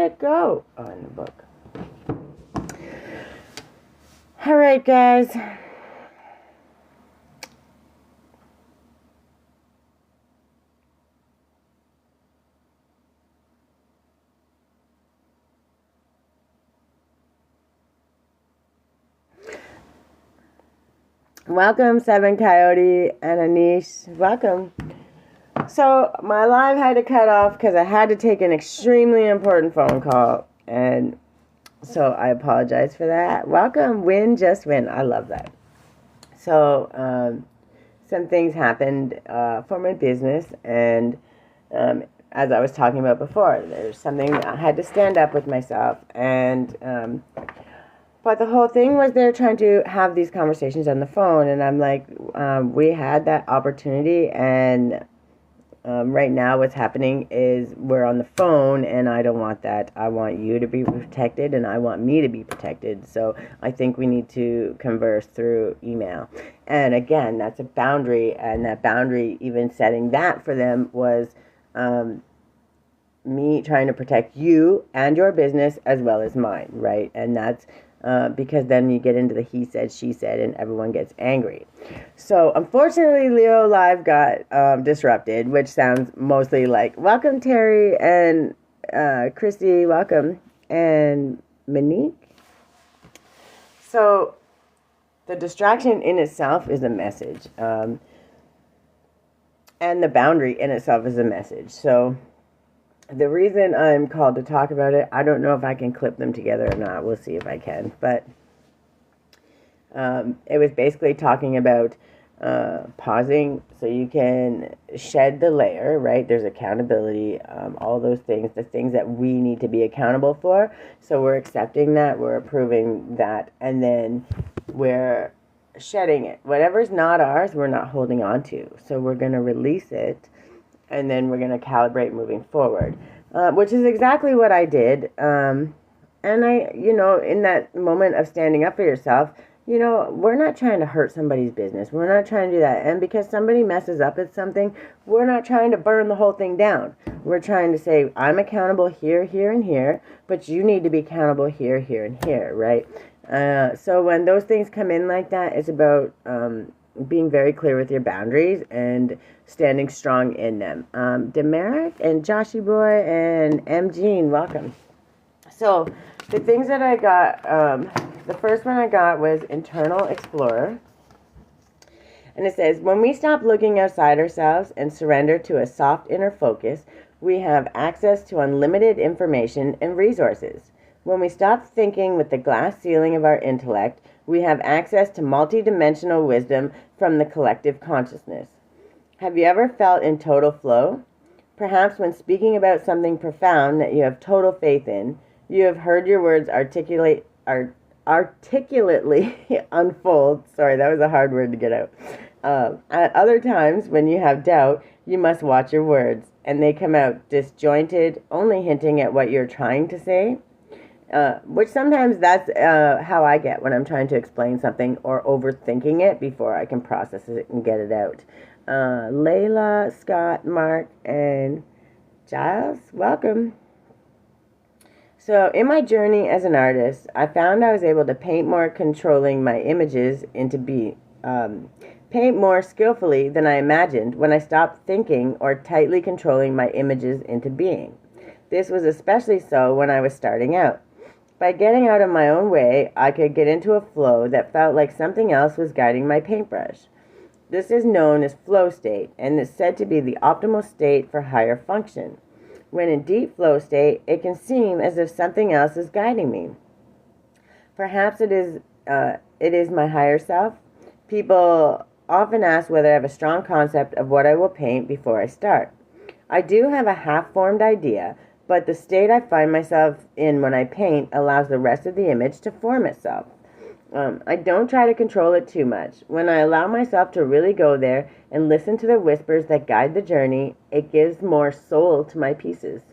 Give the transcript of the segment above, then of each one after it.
it go? Oh, in the book. All right, guys. Welcome, Seven Coyote and Anish. Welcome. So my live had to cut off because I had to take an extremely important phone call, and so I apologize for that. Welcome, win, just win. I love that. So some things happened for my business, and as I was talking about before, there's something I had to stand up with myself, and but the whole thing was they're trying to have these conversations on the phone, and I'm like, we had that opportunity, and right now what's happening is we're on the phone, and I don't want that. I want you to be protected, and I want me to be protected. So I think we need to converse through email. And again, that's a boundary, and that boundary, even setting that for them, was me trying to protect you and your business as well as mine, right? And that's because then you get into the he said, she said, and everyone gets angry. So unfortunately, Leo Live got disrupted, which sounds mostly like, welcome, Terry, and Christy, welcome, and Monique. So the distraction in itself is a message, and the boundary in itself is a message. So the reason I'm called to talk about it, I don't know if I can clip them together or not. We'll see if I can. But it was basically talking about pausing so you can shed the layer, right? There's accountability, all those things, the things that we need to be accountable for. So we're accepting that, we're approving that, and then we're shedding it. Whatever's not ours, we're not holding on to. So we're going to release it, and then we're going to calibrate moving forward, which is exactly what I did. And I, in that moment of standing up for yourself, we're not trying to hurt somebody's business. We're not trying to do that. And because somebody messes up at something, we're not trying to burn the whole thing down. We're trying to say, I'm accountable here, here, and here, but you need to be accountable here, here, and here, right? So when those things come in like that, it's about being very clear with your boundaries and standing strong in them. Demeric and Joshy Boy and M. Jean, welcome. So the things that I got, the first one I got was Internal Explorer. And it says, when we stop looking outside ourselves and surrender to a soft inner focus, we have access to unlimited information and resources. When we stop thinking with the glass ceiling of our intellect, we have access to multidimensional wisdom from the collective consciousness. Have you ever felt in total flow? Perhaps when speaking about something profound that you have total faith in, you have heard your words articulately unfold. Sorry, that was a hard word to get out. At other times, when you have doubt, you must watch your words, and they come out disjointed, only hinting at what you're trying to say. Which sometimes that's how I get when I'm trying to explain something or overthinking it before I can process it and get it out. Layla, Scott, Mark, and Giles, welcome. So in my journey as an artist, I found I was able to paint more controlling my images into paint more skillfully than I imagined when I stopped thinking or tightly controlling my images into being. This was especially so when I was starting out. By getting out of my own way, I could get into a flow that felt like something else was guiding my paintbrush. This is known as flow state and is said to be the optimal state for higher function. When in deep flow state, it can seem as if something else is guiding me. Perhaps it is my higher self. People often ask whether I have a strong concept of what I will paint before I start. I do have a half-formed idea, but the state I find myself in when I paint allows the rest of the image to form itself. I don't try to control it too much. When I allow myself to really go there and listen to the whispers that guide the journey, it gives more soul to my pieces.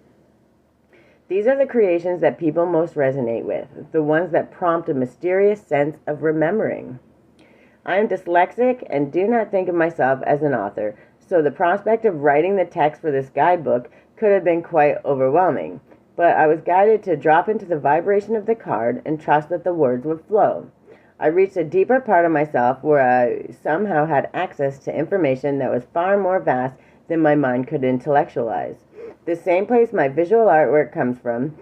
These are the creations that people most resonate with, the ones that prompt a mysterious sense of remembering. I am dyslexic and do not think of myself as an author, so the prospect of writing the text for this guidebook could have been quite overwhelming. but I was guided to drop into the vibration of the card and trust that the words would flow. I reached a deeper part of myself where I somehow had access to information that was far more vast than my mind could intellectualize. The same place my visual artwork comes from.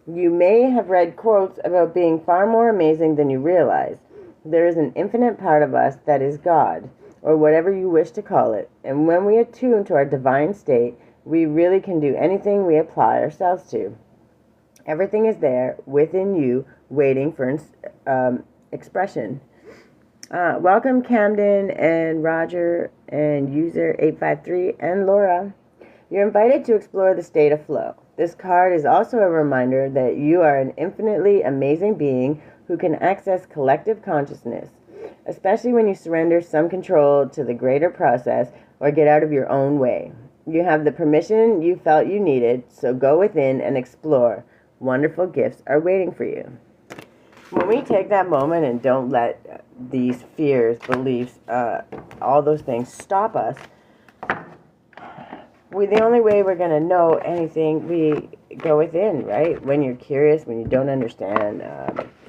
You may have read quotes about being far more amazing than you realize. There is an infinite part of us that is God, or whatever you wish to call it, and when we attune to our divine state, we really can do anything we apply ourselves to. Everything is there within you, waiting for expression. Welcome Camden and Roger and user 853 and Laura. You're invited to explore the state of flow. This card is also a reminder that you are an infinitely amazing being who can access collective consciousness, especially when you surrender some control to the greater process or get out of your own way. You have the permission you felt you needed, so go within and explore. Wonderful gifts are waiting for you. When we take that moment and don't let these fears, beliefs, all those things stop us, the only way we're going to know anything, we go within, right? When you're curious, when you don't understand,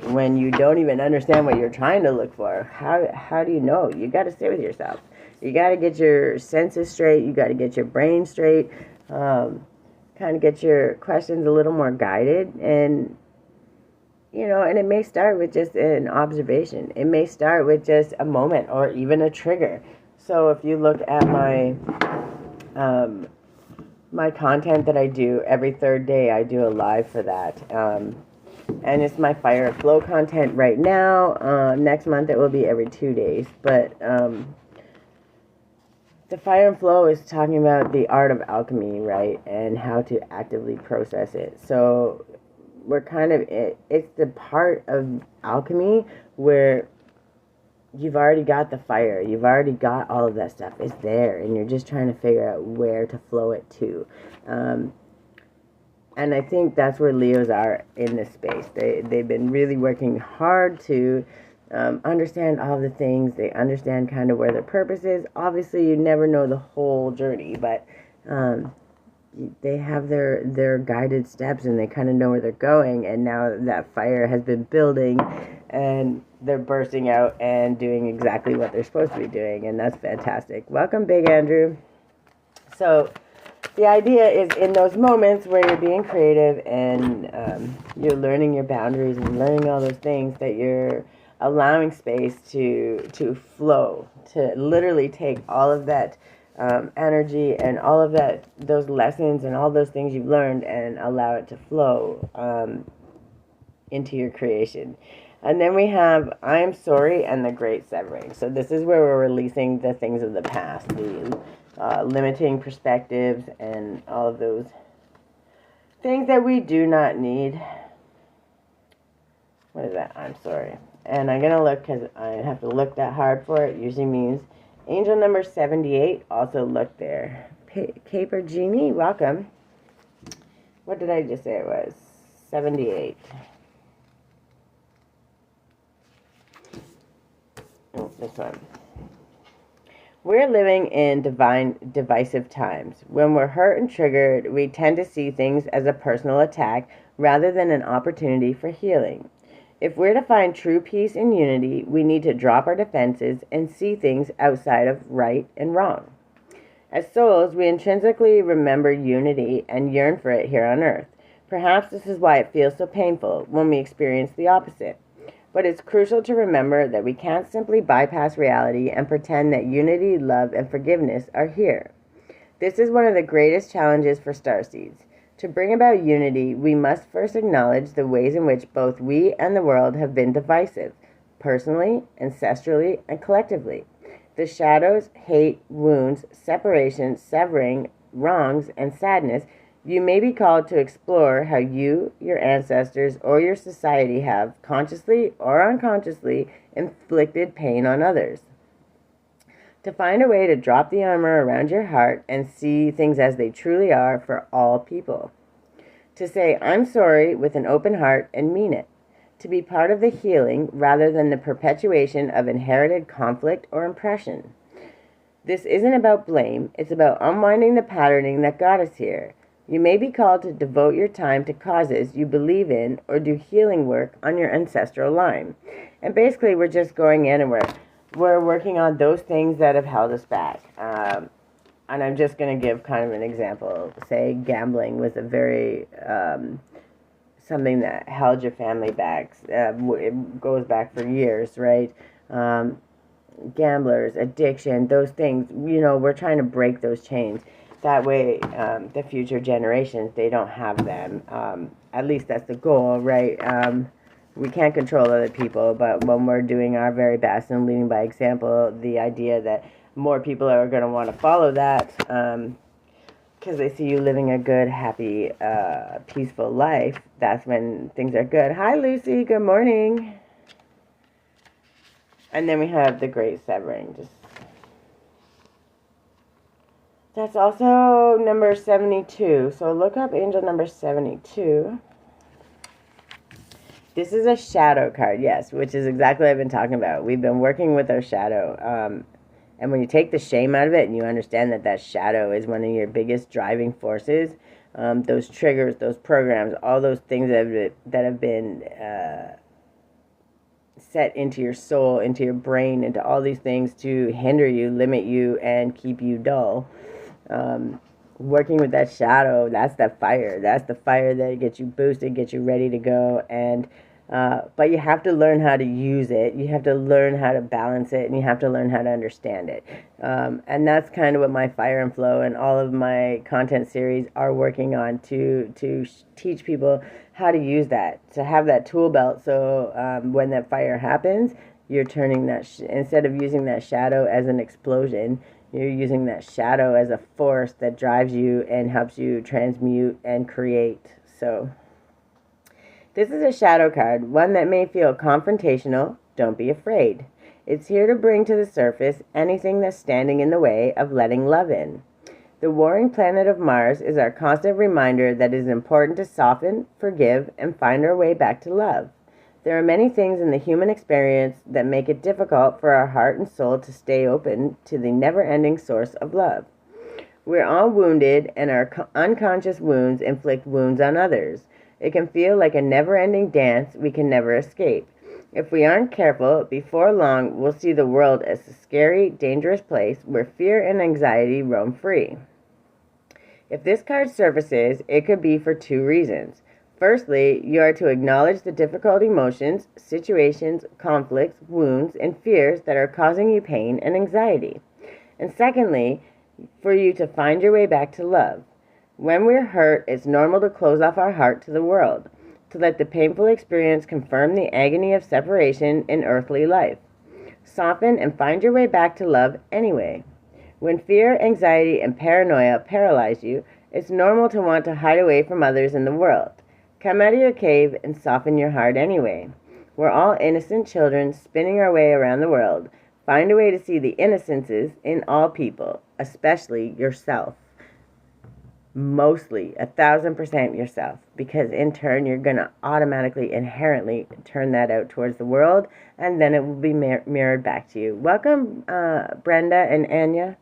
when you don't even understand what you're trying to look for, how do you know? You got to sit with yourself. You got to get your senses straight. You got to get your brain straight. Kind of get your questions a little more guided. And, and it may start with just an observation. It may start with just a moment or even a trigger. So if you look at my content that I do every third day, I do a live for that. And it's my Fire and Flow content right now. Next month it will be every 2 days. But the Fire and Flow is talking about the art of alchemy, right? And how to actively process it. So we're it's the part of alchemy where you've already got the fire. You've already got all of that stuff. It's there, and you're just trying to figure out where to flow it to. And I think that's where Leos are in this space. They've been really working hard to understand all the things. They understand kind of where their purpose is. Obviously, you never know the whole journey, but they have their guided steps, and they kind of know where they're going. And now that fire has been building, and they're bursting out and doing exactly what they're supposed to be doing, and that's fantastic. Welcome, Big Andrew. So the idea is in those moments where you're being creative and you're learning your boundaries and learning all those things, that you're allowing space to flow, to literally take all of that energy and all of those lessons and all those things you've learned and allow it to flow into your creation. And then we have I Am Sorry and the Great Severing. So this is where we're releasing the things of the past, the limiting perspectives and all of those things that we do not need. What is that? I'm sorry. And I'm going to look, because I have to look that hard for it. Usually means angel number 78. Also look there. Caper Genie, welcome. What did I just say it was? 78. Oh, this one. We're living in divisive times. When we're hurt and triggered, we tend to see things as a personal attack rather than an opportunity for healing. If we're to find true peace and unity, we need to drop our defenses and see things outside of right and wrong. As souls, we intrinsically remember unity and yearn for it here on earth. Perhaps this is why it feels so painful when we experience the opposite. But it's crucial to remember that we can't simply bypass reality and pretend that unity, love, and forgiveness are here. This is one of the greatest challenges for starseeds. To bring about unity, we must first acknowledge the ways in which both we and the world have been divisive, personally, ancestrally, and collectively. The shadows, hate, wounds, separation, severing, wrongs, and sadness. You may be called to explore how you, your ancestors, or your society have, consciously or unconsciously, inflicted pain on others. To find a way to drop the armor around your heart and see things as they truly are for all people. To say, I'm sorry, with an open heart and mean it. To be part of the healing rather than the perpetuation of inherited conflict or oppression. This isn't about blame, it's about unwinding the patterning that got us here. You may be called to devote your time to causes you believe in or do healing work on your ancestral line. And basically, we're just going in and we're working on those things that have held us back. And I'm just going to give kind of an example. Say gambling was a very something that held your family back. It goes back for years, right? Gamblers, addiction, those things, we're trying to break those chains. That way, the future generations, they don't have them. At least that's the goal, right? We can't control other people, but when we're doing our very best and leading by example, the idea that more people are going to want to follow that because they see you living a good, happy, peaceful life, that's when things are good. Hi, Lucy. Good morning. And then we have the Great Severing. That's also number 72. So look up angel number 72. This is a shadow card, yes, which is exactly what I've been talking about. We've been working with our shadow. And when you take the shame out of it and you understand that that shadow is one of your biggest driving forces, those triggers, those programs, all those things that have been set into your soul, into your brain, into all these things to hinder you, limit you, and keep you dull. Working with that shadow, that's the fire. That's the fire that gets you boosted, gets you ready to go. And but you have to learn how to use it. You have to learn how to balance it, and you have to learn how to understand it. And that's kind of what my Fire and Flow and all of my content series are working on to teach people how to use that, to have that tool belt. So when that fire happens, you're turning that instead of using that shadow as an explosion, you're using that shadow as a force that drives you and helps you transmute and create. So this is a shadow card, one that may feel confrontational. Don't be afraid. It's here to bring to the surface anything that's standing in the way of letting love in. The warring planet of Mars is our constant reminder that it is important to soften, forgive, and find our way back to love. There are many things in the human experience that make it difficult for our heart and soul to stay open to the never-ending source of love. We're all wounded, and our unconscious wounds inflict wounds on others. It can feel like a never-ending dance we can never escape. If we aren't careful, before long, we'll see the world as a scary, dangerous place where fear and anxiety roam free. If this card surfaces, it could be for two reasons. Firstly, you are to acknowledge the difficult emotions, situations, conflicts, wounds, and fears that are causing you pain and anxiety. And secondly, for you to find your way back to love. When we're hurt, it's normal to close off our heart to the world, to let the painful experience confirm the agony of separation in earthly life. Soften and find your way back to love anyway. When fear, anxiety, and paranoia paralyze you, it's normal to want to hide away from others in the world. Come out of your cave and soften your heart anyway. We're all innocent children spinning our way around the world. Find a way to see the innocences in all people, especially yourself. Mostly 1,000% yourself, because in turn you're going to automatically, inherently turn that out towards the world, and then it will be mirrored back to you. Welcome, Brenda and Anya.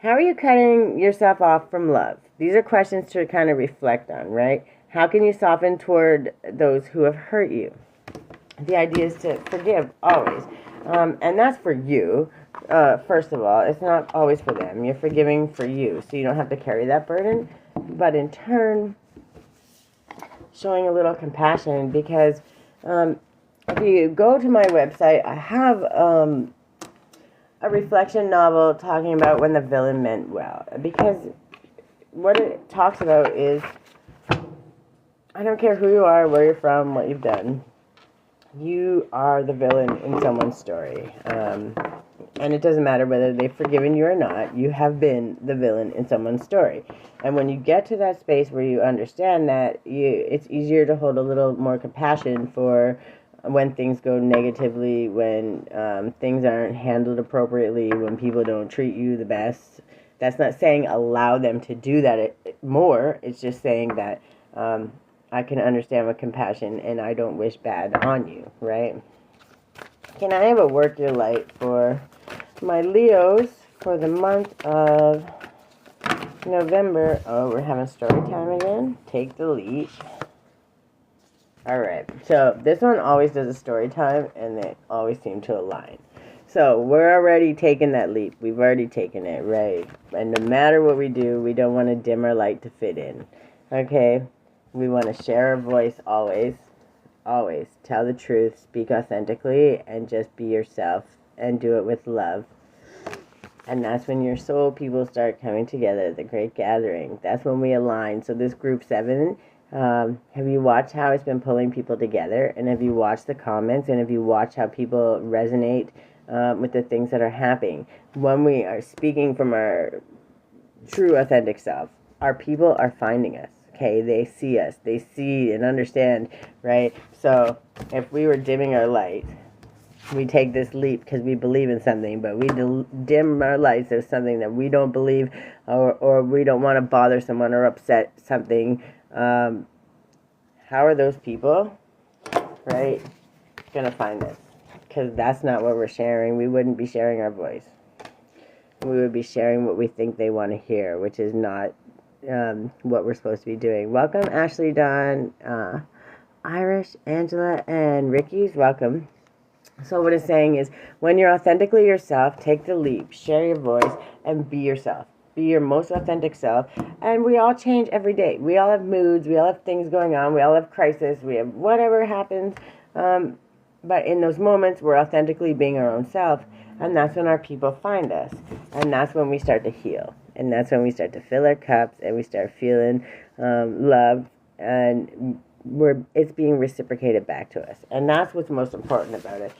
How are you cutting yourself off from love? These are questions to kind of reflect on, right? How can you soften toward those who have hurt you? The idea is to forgive always. And that's for you. First of all, it's not always for them. You're forgiving for you, so you don't have to carry that burden. But in turn, showing a little compassion, because if you go to my website, I have a reflection novel talking about when the villain meant well. Because what it talks about is, I don't care who you are, where you're from, what you've done. You are the villain in someone's story. And it doesn't matter whether they've forgiven you or not. You have been the villain in someone's story. And when you get to that space where you understand that, it's easier to hold a little more compassion for when things go negatively, when things aren't handled appropriately, when people don't treat you the best. That's not saying allow them to do that more. It's just saying that I can understand with compassion and I don't wish bad on you, right? Can I have a work your light for my Leos for the month of November. Oh, we're having story time again. Take the leap. All right. So this one always does a story time, and they always seem to align. So we're already taking that leap. We've already taken it, right? And no matter what we do, we don't want to dim our light to fit in. Okay? We want to share our voice always. Always. Tell the truth, speak authentically, and just be yourself, and do it with love. And that's when your soul people start coming together, the great gathering. That's when we align. So this group 7, have you watched how it's been pulling people together? And have you watched the comments? And have you watched how people resonate with the things that are happening? When we are speaking from our true authentic self, our people are finding us. Okay, they see us. They see and understand, right? So if we were dimming our light, we take this leap because we believe in something, but we dim our lights of something that we don't believe, or we don't want to bother someone or upset something. How are those people, right, going to find us? Because that's not what we're sharing. We wouldn't be sharing our voice. We would be sharing what we think they want to hear, which is not what we're supposed to be doing. Welcome, Ashley, Dawn, Irish, Angela, and Ricky's. Welcome. So what it's saying is, when you're authentically yourself, take the leap, share your voice, and be yourself. Be your most authentic self. And we all change every day. We all have moods. We all have things going on. We all have crisis. We have whatever happens. But in those moments, we're authentically being our own self. And that's when our people find us. And that's when we start to heal. And that's when we start to fill our cups and we start feeling love. And it's being reciprocated back to us. And that's what's most important about it.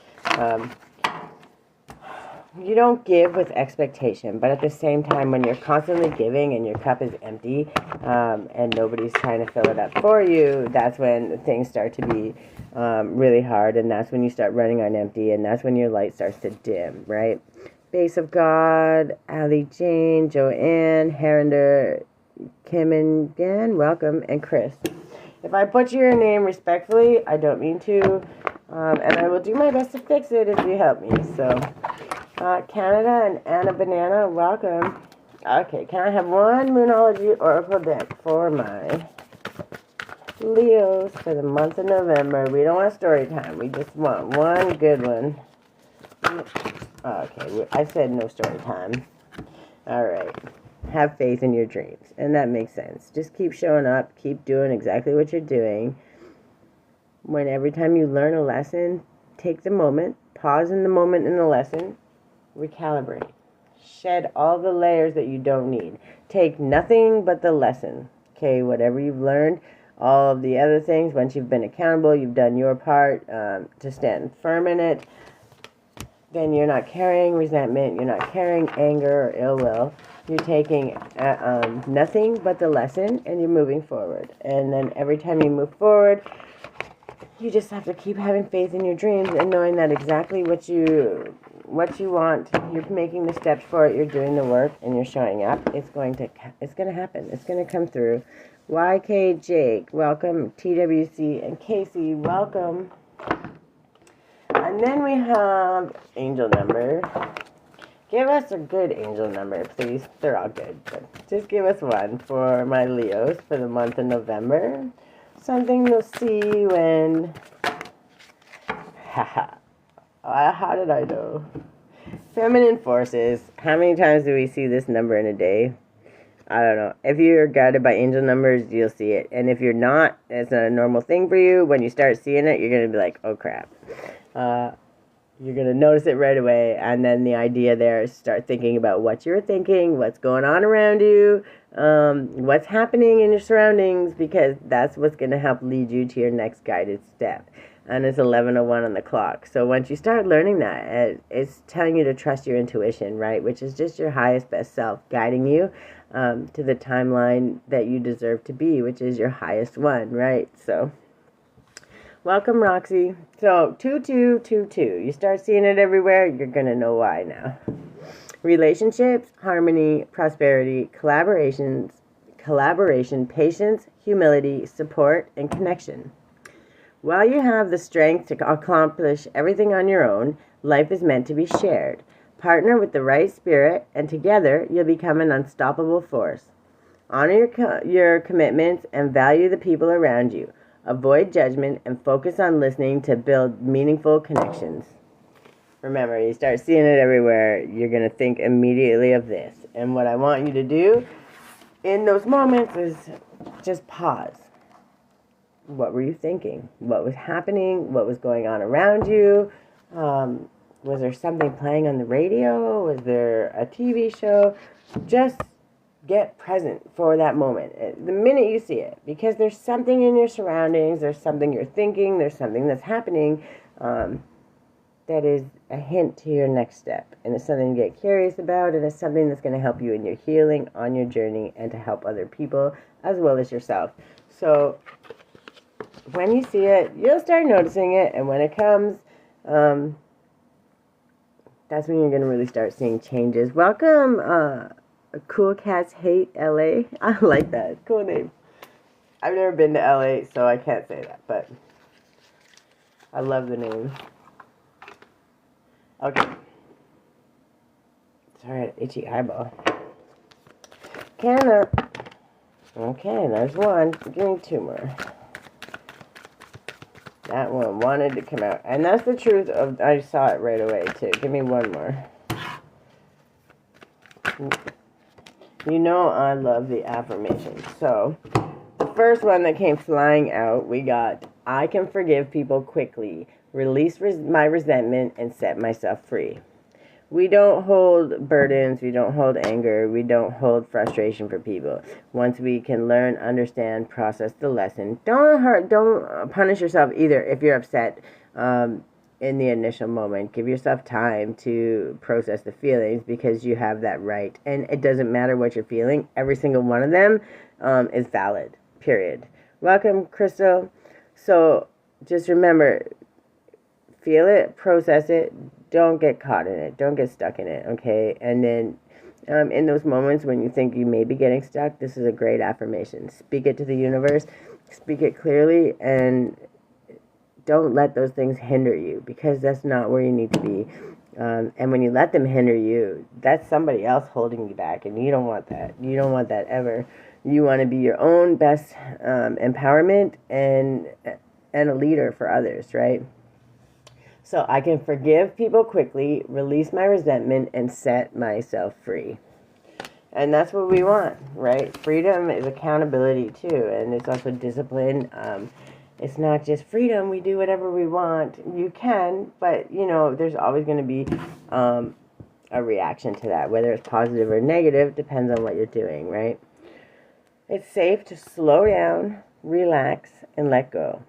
You don't give with expectation, but at the same time, when you're constantly giving and your cup is empty, and nobody's trying to fill it up for you, that's when things start to be really hard, and that's when you start running on empty, and that's when your light starts to dim, right? Base of God, Ali Jane, Joanne, Herinder, Kim and Dan, welcome, and Chris. If I butcher your name respectfully, I don't mean to, and I will do my best to fix it if you help me. So, Canada and Anna Banana, welcome. Okay, can I have one Moonology Oracle deck for my Leos for the month of November? We don't want story time. We just want one good one. Okay, I said no story time. All right. Have faith in your dreams. And that makes sense. Just keep showing up. Keep doing exactly what you're doing. When every time you learn a lesson, take the moment, pause in the moment in the lesson, recalibrate. Shed all the layers that you don't need. Take nothing but the lesson. Okay, whatever you've learned, all of the other things, once you've been accountable, you've done your part to stand firm in it, then you're not carrying resentment, you're not carrying anger or ill will. You're taking nothing but the lesson, and you're moving forward. And then every time you move forward, you just have to keep having faith in your dreams and knowing that exactly what you want, you're making the steps for it, you're doing the work, and you're showing up. It's going to happen. It's going to come through. YK Jake, welcome. TWC and Casey, welcome. And then we have angel number. Give us a good angel number, please. They're all good, but just give us one for my Leos for the month of November. Something you'll see when... Haha. How did I know? Feminine forces. How many times do we see this number in a day? I don't know. If you're guided by angel numbers, you'll see it. And if you're not, it's not a normal thing for you. When you start seeing it, you're going to be like, oh crap. You're going to notice it right away, and then the idea there is start thinking about what you're thinking, what's going on around you, what's happening in your surroundings, because that's what's going to help lead you to your next guided step. And it's 11:01 on the clock. So once you start learning that, it's telling you to trust your intuition, right, which is just your highest, best self guiding you to the timeline that you deserve to be, which is your highest one, right? So... welcome, Roxy. So, 2222. You start seeing it everywhere, you're going to know why now. Relationships, harmony, prosperity, collaboration, patience, humility, support, and connection. While you have the strength to accomplish everything on your own, life is meant to be shared. Partner with the right spirit, and together you'll become an unstoppable force. Honor your commitments and value the people around you. Avoid judgment and focus on listening to build meaningful connections. Remember, you start seeing it everywhere, you're going to think immediately of this. And what I want you to do in those moments is just pause. What were you thinking? What was happening? What was going on around you? Was there something playing on the radio? Was there a TV show? Just get present for that moment, the minute you see it, because there's something in your surroundings, there's something you're thinking, there's something that's happening that is a hint to your next step, and it's something to get curious about, and it's something that's going to help you in your healing, on your journey, and to help other people as well as yourself. So when you see it, you'll start noticing it, and when it comes, that's when you're going to really start seeing changes. Welcome, Cool Cats Hate LA. I like that. Cool name. I've never been to LA, so I can't say that, but I love the name. Okay. Sorry, itchy eyeball. Canna. Okay, there's one. Give me two more. That one wanted to come out. And that's the truth of, I saw it right away, too. Give me one more. You know I love the affirmations. So, the first one that came flying out, we got, I can forgive people quickly, release my resentment, and set myself free. We don't hold burdens, we don't hold anger, we don't hold frustration for people. Once we can learn, understand, process the lesson, don't punish yourself either if you're upset in the initial moment. Give yourself time to process the feelings because you have that right. And it doesn't matter what you're feeling, every single one of them is valid, period. Welcome, Crystal. So just remember, feel it, process it, don't get caught in it, don't get stuck in it, okay? And then in those moments when you think you may be getting stuck, this is a great affirmation. Speak it to the universe, speak it clearly, and don't let those things hinder you, because that's not where you need to be. And when you let them hinder you, that's somebody else holding you back, and you don't want that. You don't want that ever. You want to be your own best empowerment and a leader for others, right? So I can forgive people quickly, release my resentment, and set myself free. And that's what we want, right? Freedom is accountability too, and it's also discipline. It's not just freedom, we do whatever we want. You can, but, you know, there's always going to be a reaction to that. Whether it's positive or negative depends on what you're doing, right? It's safe to slow down, relax, and let go.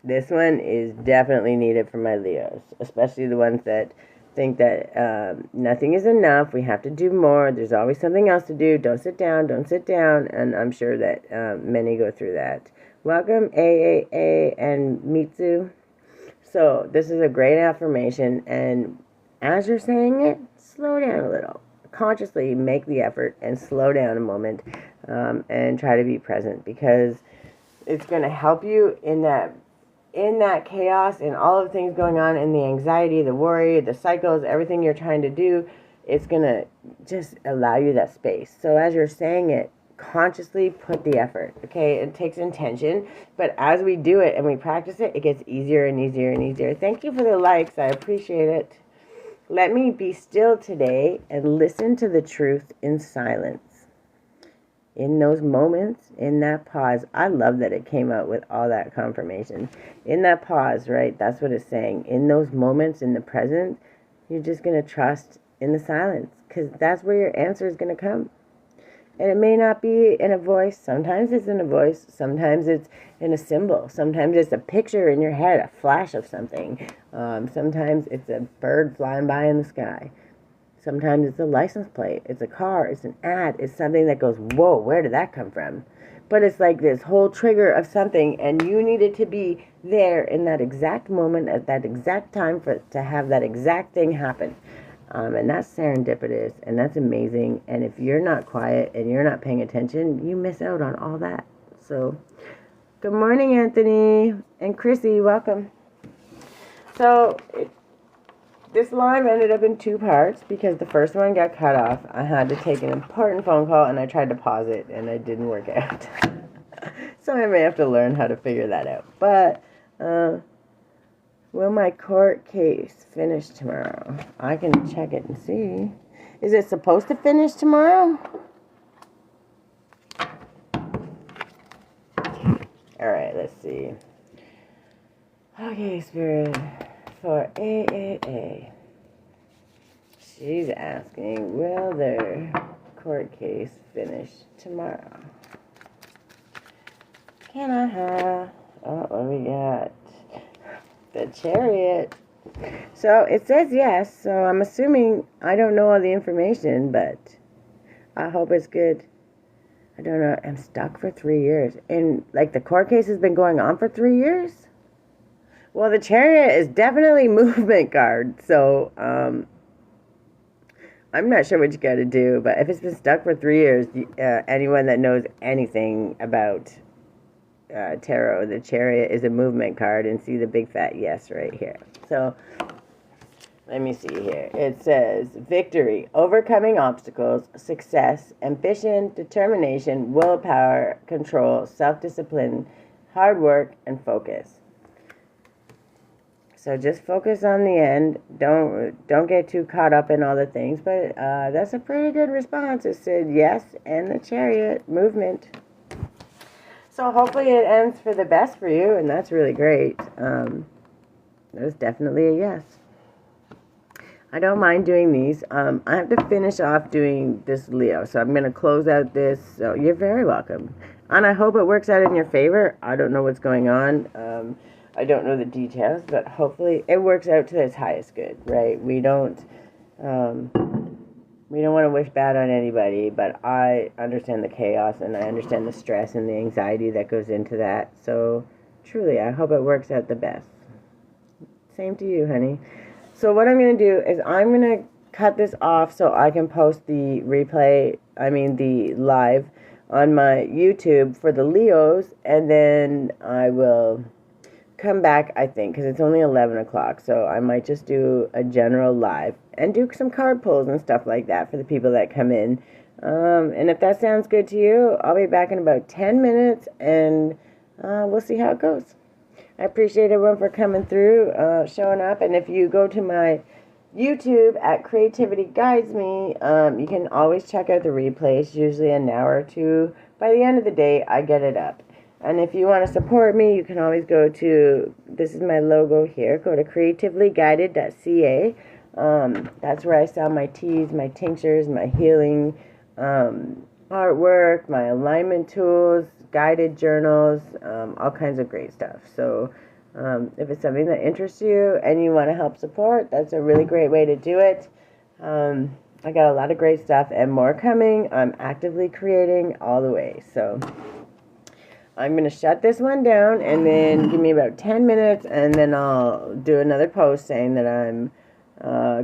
This one is definitely needed for my Leos, especially the ones that think that nothing is enough, we have to do more, there's always something else to do, don't sit down, and I'm sure that many go through that. Welcome, AAA and Mitsu. So this is a great affirmation, and as you're saying it, slow down a little. Consciously make the effort and slow down a moment and try to be present, because it's going to help you in that chaos, in all of the things going on, in the anxiety, the worry, the cycles, everything you're trying to do. It's going to just allow you that space. So as you're saying it, consciously put the effort, okay? It takes intention, but as we do it and we practice it, it gets easier and easier and easier. Thank you for the likes. I appreciate it. Let me be still today and listen to the truth in silence. In those moments, in that pause, I love that it came out with all that confirmation. In that pause, right? That's what it's saying. In those moments, in the present, you're just going to trust in the silence, because that's where your answer is going to come. And it may not be in a voice. Sometimes it's in a voice. Sometimes it's in a symbol. Sometimes it's a picture in your head, a flash of something. Sometimes it's a bird flying by in the sky. Sometimes it's a license plate. It's a car. It's an ad. It's something that goes, whoa, where did that come from? But it's like this whole trigger of something, and you needed to be there in that exact moment, at that exact time, to have that exact thing happen. And that's serendipitous, and that's amazing. And if you're not quiet and you're not paying attention, you miss out on all that. So, good morning, Anthony and Chrissy. Welcome. So, this live ended up in 2 parts because the first one got cut off. I had to take an important phone call and I tried to pause it and it didn't work out. So I may have to learn how to figure that out. But, will my court case finish tomorrow? I can check it and see. Is it supposed to finish tomorrow? Alright, let's see. Okay, Spirit, for AAA. She's asking, will their court case finish tomorrow? Can I have... Oh, what we got? The Chariot. So, it says yes, so I'm assuming I don't know all the information, but I hope it's good. I don't know. I'm stuck for 3 years. And, like, the court case has been going on for 3 years? Well, the Chariot is definitely movement card, so, I'm not sure what you gotta do, but if it's been stuck for 3 years, anyone that knows anything about tarot, the Chariot is a movement card, and see the big fat yes right here. So, let me see here. It says, victory, overcoming obstacles, success, ambition, determination, willpower, control, self-discipline, hard work, and focus. So just focus on the end. Don't get too caught up in all the things. But that's a pretty good response. It said yes, and the Chariot movement. So hopefully it ends for the best for you, and that's really great. It was definitely a yes. I don't mind doing these. I have to finish off doing this Leo, so I'm going to close out this. So you're very welcome. And I hope it works out in your favor. I don't know what's going on. I don't know the details, but hopefully it works out to its highest good, right? We don't want to wish bad on anybody, but I understand the chaos and I understand the stress and the anxiety that goes into that. So truly, I hope it works out the best. Same to you, honey. So what I'm going to do is I'm going to cut this off so I can post the the live on my YouTube for the Leos, and then I will come back, I think, because it's only 11 o'clock, so I might just do a general live and do some card pulls and stuff like that for the people that come in. And if that sounds good to you, I'll be back in about 10 minutes, and we'll see how it goes. I appreciate everyone for coming through, showing up, and if you go to my YouTube at Creativity Guides Me, you can always check out the replays, usually an hour or two. By the end of the day, I get it up. And if you want to support me, you can always go to, this is my logo here, go to creativelyguided.ca. That's where I sell my teas, my tinctures, my healing artwork, my alignment tools, guided journals, all kinds of great stuff. So if it's something that interests you and you want to help support, that's a really great way to do it. I got a lot of great stuff and more coming. I'm actively creating all the way. So I'm going to shut this one down and then give me about 10 minutes and then I'll do another post saying that I'm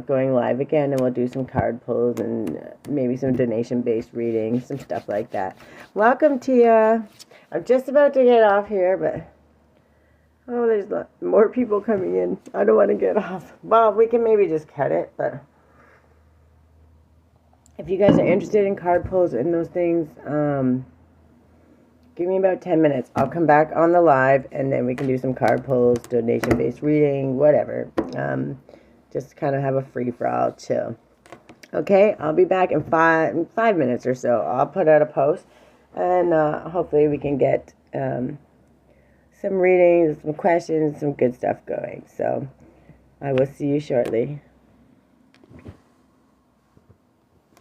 going live again, and we'll do some card pulls and maybe some donation-based readings, some stuff like that. Welcome, Tia. I'm just about to get off here, but oh, there's more people coming in. I don't want to get off. Well, we can maybe just cut it, but if you guys are interested in card pulls and those things, give me about 10 minutes. I'll come back on the live, and then we can do some card pulls, donation-based reading, whatever. Just kind of have a free-for-all chill. Okay, I'll be back in five minutes or so. I'll put out a post, and hopefully we can get some readings, some questions, some good stuff going. So I will see you shortly.